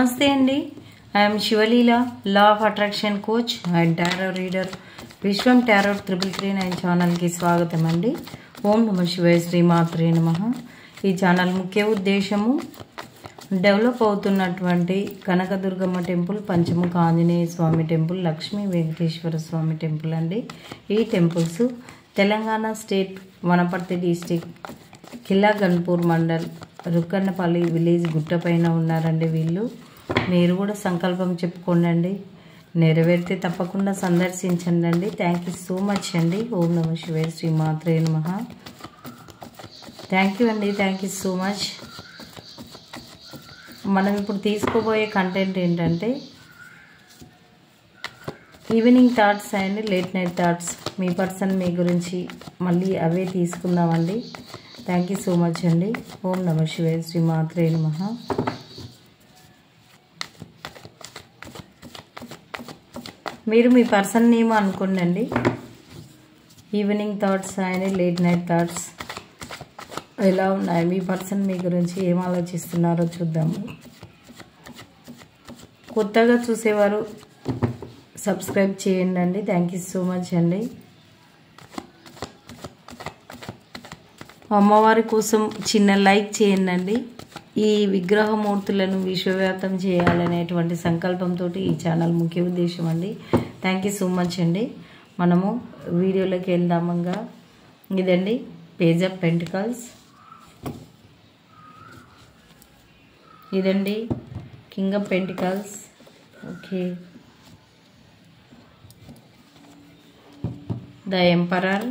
నమస్తే అండి. I am Shivaleela, law of attraction coach and tarot reader. Vishwam tarot 3339 ఛానల్కి స్వాగతం అండి. ఓం నమ శివాయ, శ్రీమాత్రే నమః. ఈ ఛానల్ ముఖ్య ఉద్దేశము డెవలప్ అవుతున్నటువంటి Kanakadurgamma temple, Panchamukha Anjaneya Swamy temple, Lakshmi Venkateswara Swamy temple అండి. ఈ temples Telangana state, Wanaparthy district, Killa Ganpur mandal, Rukkannapalli village గుట్టపైన ఉన్నారండి వీళ్ళు. మీరు కూడా సంకల్పం చెప్పుకోండి, నెరవేరితే తప్పకుండా సందర్శించండి అండి. థ్యాంక్ యూ సో మచ్ అండి. ఓం నమ శివాయ, శ్రీమాత్రే నమః. థ్యాంక్ యూ అండి, థ్యాంక్ యూ సో మచ్. మనం ఇప్పుడు తీసుకోబోయే కంటెంట్ ఏంటంటే evening thoughts and late night thoughts. మీ పర్సన్ మీ గురించి మళ్ళీ అవే తీసుకుందామండి. థ్యాంక్ యూ సో మచ్ అండి. ఓం నమ శివాయ, శ్రీమాత్రే నమః. మీరు మీ పర్సన్ నేమ్ అనుకోండి. Evening thoughts and late night thoughts ఎలా ఉన్నాయి, మీ పర్సన్ మీ గురించి ఏం ఆలోచిస్తున్నారో చూద్దాము. కొత్తగా చూసేవారు సబ్స్క్రైబ్ చేయండి అండి. థ్యాంక్ యూ సో మచ్ అండి. అమ్మవారి కోసం చిన్న లైక్ చేయండి. ఈ విగ్రహమూర్తులను విశ్వవ్యాప్తం చేయాలనేటువంటి సంకల్పంతో ఈ ఛానల్ ముఖ్య ఉద్దేశం అండి. థ్యాంక్ యూ సో మచ్ అండి. మనము వీడియోలోకి వెళ్దామంగా. ఇదండి పేజ్ ఆఫ్ పెంటికల్స్, ఇదండి king of pentacles. Okay, the emperor.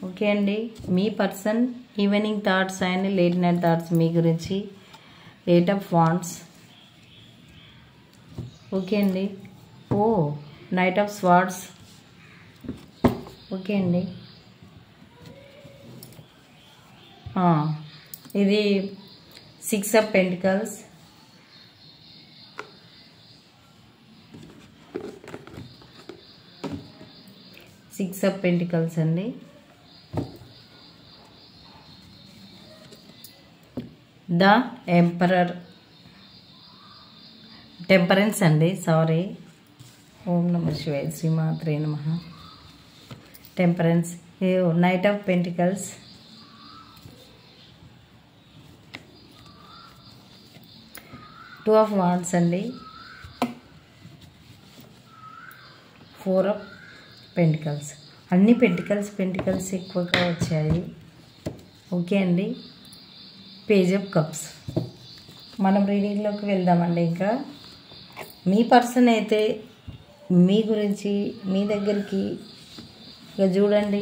Okay అండి, మీ person evening thoughts and late night thoughts మీ గురించి. Eight of wands. ఓకే అండి. ఓ, నైట్ ఆఫ్ స్వార్డ్స్. ఓకే అండి. ఇది six of pentacles. Six of pentacles అండి. ద ఎంపరర్, టెంపరెన్స్ అండి, సారీ. ఓం నమ శివాయ, శ్రీమాత్రే నమః. Temperance. Knight of pentacles. Two of wands అండి. Four of pentacles. అన్ని పెంటికల్స్ ఎక్కువగా వచ్చాయి. ఓకే అండి. Page of cups. మనం రీడింగ్లోకి వెళ్దామండి. ఇంకా మీ పర్సన్ అయితే మీ గురించి మీ దగ్గరికి ఇక చూడండి.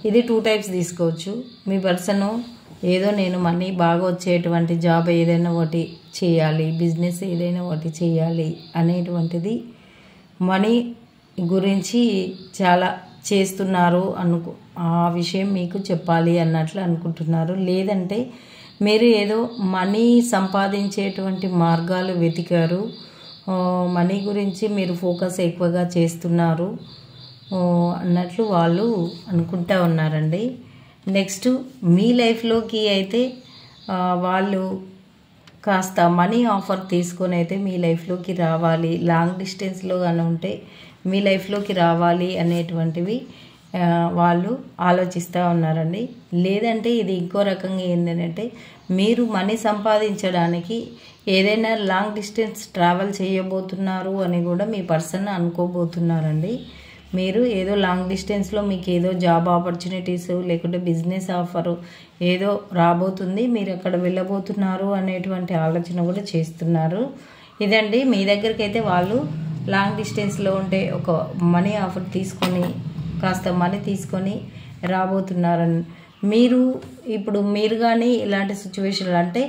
ఇది 2 టైప్స్ తీసుకోవచ్చు. మీ పర్సను ఏదో నేను మనీ బాగా వచ్చేటువంటి జాబ్ ఏదైనా ఒకటి చేయాలి, బిజినెస్ ఏదైనా ఒకటి చేయాలి అనేటువంటిది, మనీ గురించి చాలా చేస్తున్నారు ఆ విషయం మీకు చెప్పాలి అన్నట్లు అనుకుంటున్నారు. లేదంటే మీరు ఏదో మనీ సంపాదించేటువంటి మార్గాలు వెతికారు, మనీ గురించి మీరు ఫోకస్ ఎక్కువగా చేస్తున్నారు అన్నట్లు వాళ్ళు అనుకుంటా ఉన్నారండి. నెక్స్ట్ మీ లైఫ్లోకి అయితే వాళ్ళు కాస్త మనీ ఆఫర్ తీసుకొని అయితే మీ లైఫ్లోకి రావాలి, లాంగ్ డిస్టెన్స్లో కానీ ఉంటే మీ లైఫ్లోకి రావాలి అనేటువంటివి వాళ్ళు ఆలోచిస్తూ ఉన్నారండి. లేదంటే ఇది ఇంకో రకంగా ఏంటంటే మీరు మనీ సంపాదించడానికి ఏదైనా లాంగ్ డిస్టెన్స్ ట్రావెల్ చేయబోతున్నారు అని కూడా మీ పర్సన్ అనుకోబోతున్నారండి. మీరు ఏదో లాంగ్ డిస్టెన్స్లో మీకు ఏదో జాబ్ ఆపర్చునిటీస్ లేకుంటే బిజినెస్ ఆఫరు ఏదో రాబోతుంది, మీరు అక్కడ వెళ్ళబోతున్నారు అనేటువంటి ఆలోచన కూడా చేస్తున్నారు. ఇదండి, మీ దగ్గరికి అయితే వాళ్ళు లాంగ్ డిస్టెన్స్లో ఉంటే ఒక మనీ ఆఫర్ తీసుకొని కాస్త మనీ తీసుకొని రాబోతున్నారని. మీరు కానీ ఇలాంటి సిచ్యువేషన్లు అంటే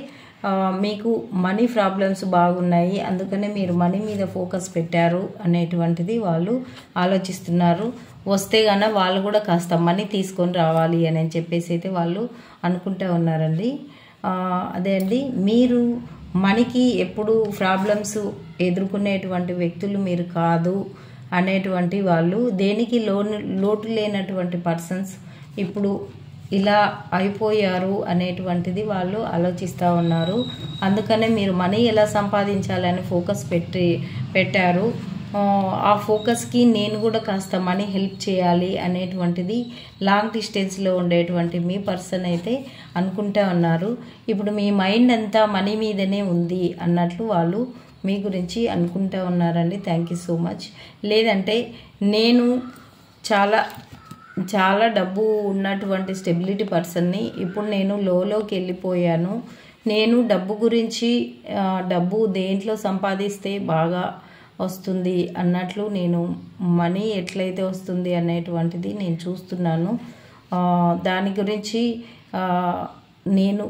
మీకు మనీ ప్రాబ్లమ్స్ బాగున్నాయి, అందుకనే మీరు మనీ మీద ఫోకస్ పెట్టారు అనేటువంటిది వాళ్ళు ఆలోచిస్తున్నారు. వస్తే కన్నా వాళ్ళు కూడా కాస్త మనీ తీసుకొని రావాలి అని చెప్పేసి అయితే వాళ్ళు అనుకుంటూ ఉన్నారండి. అదే అండి, మీరు మనకి ఎప్పుడు ప్రాబ్లమ్స్ ఎదుర్కొనేటువంటి వ్యక్తులు మీరు కాదు అనేటువంటి వాళ్ళు, దేనికి లోటు లేనటువంటి పర్సన్స్ ఇప్పుడు ఇలా అయిపోయారు అనేటువంటిది వాళ్ళు ఆలోచిస్తూ ఉన్నారు. అందుకనే మీరు మనీ ఎలా సంపాదించాలని ఫోకస్ పెట్టారు. ఆ ఫోకస్కి నేను కూడా కాస్త మనీ హెల్ప్ చేయాలి అనేటువంటిది లాంగ్ డిస్టెన్స్లో ఉండేటువంటి మీ పర్సన్ అయితే అనుకుంటూ ఉన్నారు. ఇప్పుడు మీ మైండ్ అంతా మనీ మీదనే ఉంది అన్నట్లు వాళ్ళు మీ గురించి అనుకుంటూ ఉన్నారండి. Thank you so much. లేదంటే నేను చాలా డబ్బు ఉన్నటువంటి స్టెబిలిటీ పర్సన్ని, ఇప్పుడు నేను లోకి వెళ్ళిపోయాను, నేను డబ్బు గురించి డబ్బు దేంట్లో సంపాదిస్తే బాగా వస్తుంది అన్నట్లు నేను మనీ ఎట్లయితే వస్తుంది అనేటువంటిది నేను చూస్తున్నాను. దాని గురించి నేను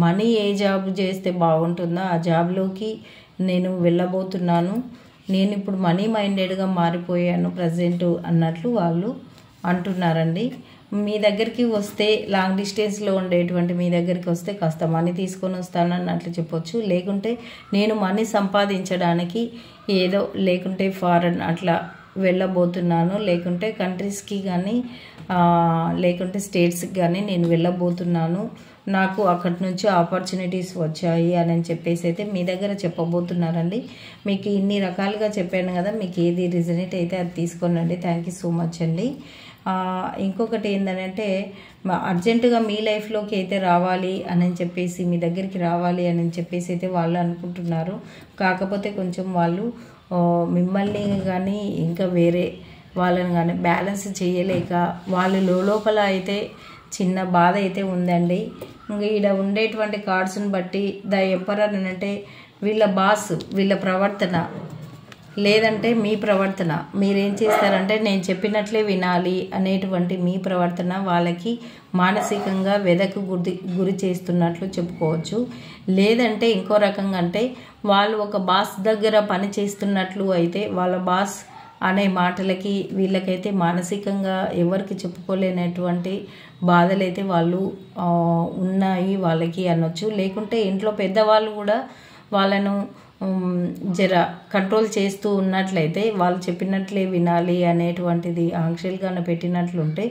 మనీ ఏ జాబ్ చేస్తే బాగుంటుందో ఆ జాబ్లోకి నేను వెళ్ళబోతున్నాను. నేను ఇప్పుడు మనీ మైండెడ్గా మారిపోయాను ప్రజెంట్ అన్నట్లు వాళ్ళు అంటున్నారండి. మీ దగ్గరికి వస్తే లాంగ్ డిస్టెన్స్లో ఉండేటువంటి మీ దగ్గరికి వస్తే కాస్త మనీ తీసుకొని వస్తానన్నట్లు చెప్పొచ్చు. లేకుంటే నేను మనీ సంపాదించడానికి ఏదో లేకుంటే ఫారెన్ అట్లా వెళ్ళబోతున్నాను, లేకుంటే కంట్రీస్కి కానీ లేకుంటే స్టేట్స్కి కానీ నేను వెళ్ళబోతున్నాను, నాకు అక్కడి నుంచి ఆపర్చునిటీస్ వచ్చాయి అని చెప్పేసి అయితే మీ దగ్గర చెప్పబోతున్నారండి. మీకు ఇన్ని రకాలుగా చెప్పాను కదా, మీకు ఏది రిజనేట్ అయితే అది తీసుకోనండి. థ్యాంక్ యూ సో మచ్ అండి. ఇంకొకటి ఏంటంటే అర్జెంటుగా మీ లైఫ్లోకి అయితే రావాలి అని చెప్పేసి, మీ దగ్గరికి రావాలి అని చెప్పేసి అయితే వాళ్ళు అనుకుంటున్నారు. కాకపోతే కొంచెం వాళ్ళు మిమ్మల్ని కానీ ఇంకా వేరే వాళ్ళని కానీ బ్యాలెన్స్ చేయలేక వాళ్ళు లోపల అయితే చిన్న బాధ అయితే ఉందండి. ఇంకా ఈడ ఉండేటువంటి కార్డ్స్ని బట్టి ద ఎంపరర్ అంటే వీళ్ళ బాస్, వీళ్ళ ప్రవర్తన లేదంటే మీ ప్రవర్తన, మీరేం చేస్తారంటే నేను చెప్పినట్లే వినాలి అనేటువంటి మీ ప్రవర్తన వాళ్ళకి మానసికంగా వెదకు గురి చేస్తున్నట్లు చెప్పుకోవచ్చు. లేదంటే ఇంకో రకంగా అంటే వాళ్ళు ఒక బాస్ దగ్గర పని చేస్తున్నట్లు అయితే వాళ్ళ బాస్ అనే మాటలకి వీళ్ళకైతే మానసికంగా ఎవరికి చెప్పుకోలేనటువంటి బాధలైతే వాళ్ళు ఉన్నాయి వాళ్ళకి అనొచ్చు. లేకుంటే ఇంట్లో పెద్దవాళ్ళు కూడా వాళ్ళను జర కంట్రోల్ చేస్తూ ఉన్నట్లయితే, వాళ్ళు చెప్పినట్లే వినాలి అనేటువంటిది ఆంక్షలుగానే పెట్టినట్లుంటే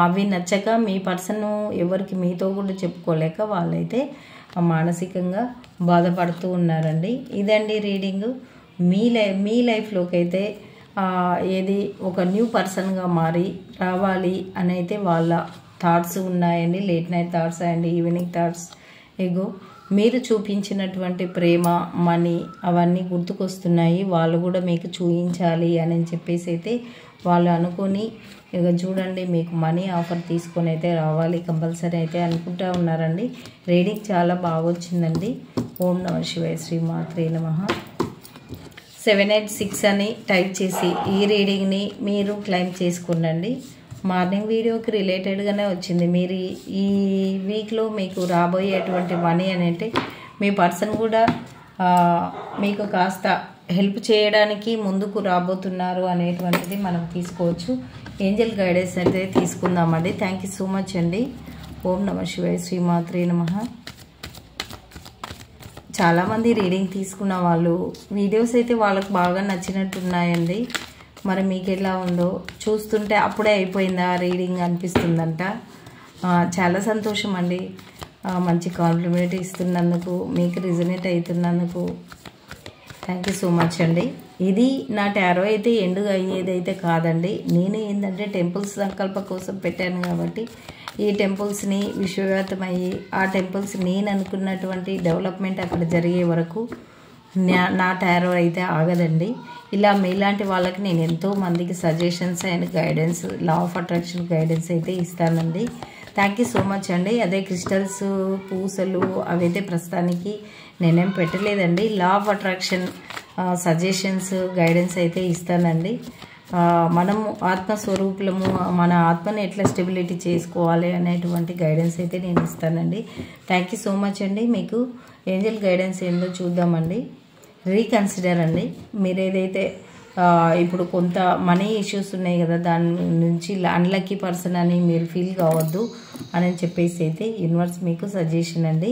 అవి నచ్చక మీ పర్సన్ ఎవరికి మీతో కూడా చెప్పుకోలేక వాళ్ళైతే మానసికంగా బాధపడుతూ ఉన్నారండి. ఇదండి రీడింగు. మీ లైఫ్లోకి అయితే ఏది ఒక న్యూ పర్సన్గా మారి రావాలి అని అయితే వాళ్ళ థాట్స్ ఉన్నాయండి. Late night thoughts and evening thoughts. Ego మీరు చూపించినటువంటి ప్రేమ, మనీ అవన్నీ గుర్తుకొస్తున్నాయి. వాళ్ళు కూడా మీకు చూపించాలి అని చెప్పేసి అయితే వాళ్ళు అనుకొని ఇక చూడండి మీకు మనీ ఆఫర్ తీసుకొని అయితే రావాలి కంపల్సరీ అయితే అనుకుంటా ఉన్నారండి. రీడింగ్ చాలా బాగా వచ్చిందండి. ఓం నమః శివాయ, శ్రీ మాత్రే నమః. 786 అని టైప్ చేసి ఈ రీడింగ్ని మీరు క్లెయిమ్ చేసుకునండి. మార్నింగ్ వీడియోకి రిలేటెడ్గానే వచ్చింది. మీరు ఈ వీక్లో మీకు రాబోయేటువంటి మనీ అంటే మీ పర్సన్ కూడా మీకు కాస్త హెల్ప్ చేయడానికి ముందుకు రాబోతున్నారు అనేటువంటిది మనం తీసుకోవచ్చు. ఏంజల్ గైడెన్స్ అయితే తీసుకుందామండి. థ్యాంక్ యూ సో మచ్ అండి. ఓం నమః శివాయ, శ్రీ మాత్రే నమః. చాలామంది రీడింగ్ తీసుకున్న వాళ్ళు వీడియోస్ అయితే వాళ్ళకు బాగా నచ్చినట్టున్నాయండి. మరి మీకు ఎలా ఉందో చూస్తుంటే అప్పుడే అయిపోయిందా రీడింగ్ అనిపిస్తుందంట. చాలా సంతోషం అండి. మంచి కాంప్లిమెంట్ ఇస్తున్నందుకు, మీకు రిజనేట్ అవుతున్నందుకు థ్యాంక్ యూ సో మచ్ అండి. ఇది నా టారో అయితే ఎండుగా అయ్యేదైతే కాదండి. నేను ఏంటంటే టెంపుల్స్ సంకల్ప కోసం పెట్టాను కాబట్టి ఈ టెంపుల్స్ని విశ్వవ్యాప్తమయ్యి ఆ టెంపుల్స్ నేను అనుకున్నటువంటి డెవలప్మెంట్ అక్కడ జరిగే వరకు నా టారో అయితే ఆగదండి. ఇలా మీలాంటి వాళ్ళకి నేను ఎంతో మందికి suggestions and guidance, law of attraction guidance అయితే ఇస్తానండి. థ్యాంక్ యూ సో మచ్ అండి. అదే క్రిస్టల్స్, పూసలు అవైతే ప్రస్తుతానికి నేనేం పెట్టలేదండి. లా ఆఫ్ అట్రాక్షన్ సజెషన్స్, గైడెన్స్ అయితే ఇస్తానండి. మనము ఆత్మస్వరూపులము, మన ఆత్మని ఎట్లా స్టెబిలిటీ చేసుకోవాలి అనేటువంటి గైడెన్స్ అయితే నేను ఇస్తానండి. థ్యాంక్ యూ సో మచ్ అండి. మీకు ఏంజల్ గైడెన్స్ ఏందో చూద్దామండి. రీకన్సిడర్ అండి. మీరు ఏదైతే ఇప్పుడు కొంత మనీ ఇష్యూస్ ఉన్నాయి కదా, దాని నుంచి అన్లక్కీ పర్సన్ అని మీరు ఫీల్ కావద్దు అని చెప్పేసి అయితే యూనివర్స్ మీకు సజెషన్ అండి.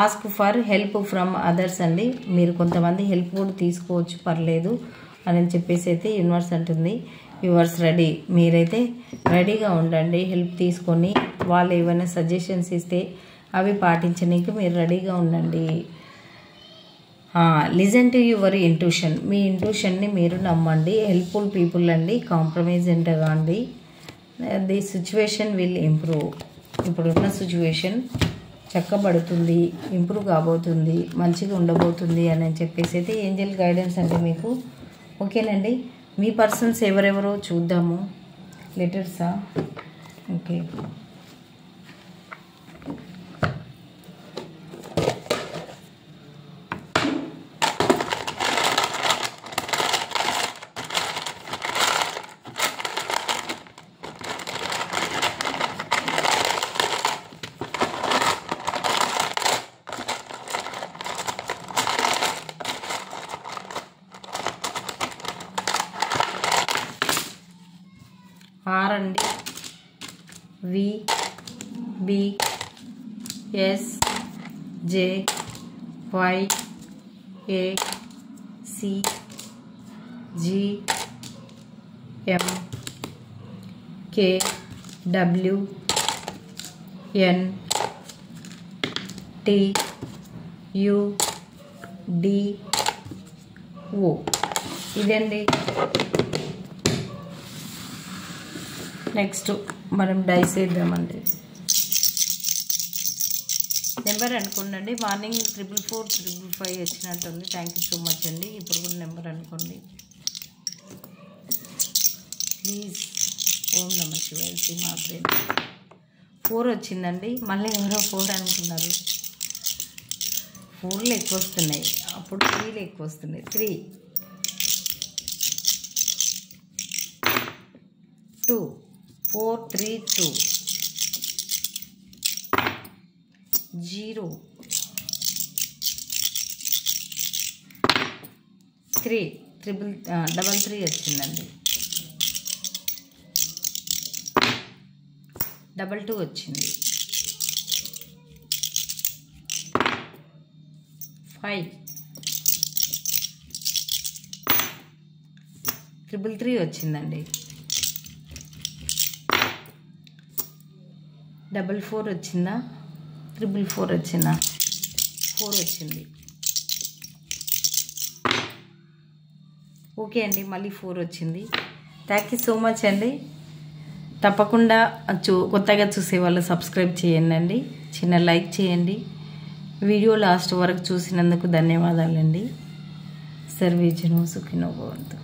Ask for help from others అండి. మీరు కొంతమంది హెల్ప్ కూడా తీసుకోవచ్చు, పర్లేదు అని చెప్పేసి అయితే యూనివర్స్ అంటుంది. Yours ready. మీరైతే రెడీగా ఉండండి. హెల్ప్ తీసుకొని వాళ్ళు ఏమైనా సజెషన్స్ ఇస్తే అవి పాటించడానికి మీరు రెడీగా ఉండండి. Listen to your intuition. మీ ఇంట్యూషన్ని మీరు నమ్మండి. హెల్ప్ఫుల్ పీపుల్ అండి. కాంప్రమైజ్ కాండి. The situation will improve. ఇప్పుడున్న సిచ్యువేషన్ చక్కబడుతుంది, ఇంప్రూవ్ కాబోతుంది, మంచిగా ఉండబోతుంది అని చెప్పేసి అయితే ఏంజల్ గైడెన్స్ అండి మీకు. ఓకేనండి. మీ పర్సన్స్ ఎవరెవరో చూద్దాము. లెటర్సా? ఓకే. ఆర్ అండి. V, B, S, J, Y, A, C, G, M, K, W, N, T, U, D, O. ఇదండి. నెక్స్ట్ మనం డైస్ వేద్దామండి. నెంబర్ అనుకోండి. మార్నింగ్ 444 వచ్చినట్టుంది. థ్యాంక్ యూ సో మచ్ అండి. ఇప్పుడు కూడా నెంబర్ అనుకోండి ప్లీజ్. ఓం నమ శివాయ. మా ఫ్రెండ్ 4 వచ్చిందండి. మళ్ళీ ఎవరో 4 అనుకున్నారు. 4లు ఎక్కువ వస్తున్నాయి, అప్పుడు 3లు ఎక్కువ వస్తున్నాయి. 3, 2, 4, 3, 2, 0, 3, 3 వచ్చిందండి. 22 వచ్చింది. 5, 3 వచ్చిందండి. 44 వచ్చిందా? 444 వచ్చిందా? 4 వచ్చింది. ఓకే అండి. మళ్ళీ 4 వచ్చింది. థ్యాంక్ యూ సో మచ్ అండి. తప్పకుండా కొత్తగా చూసే వాళ్ళు సబ్స్క్రైబ్ చేయండి. చిన్న లైక్ చేయండి. వీడియో లాస్ట్ వరకు చూసినందుకు ధన్యవాదాలండి. సర్వే జనో సుఖినో భవంతు.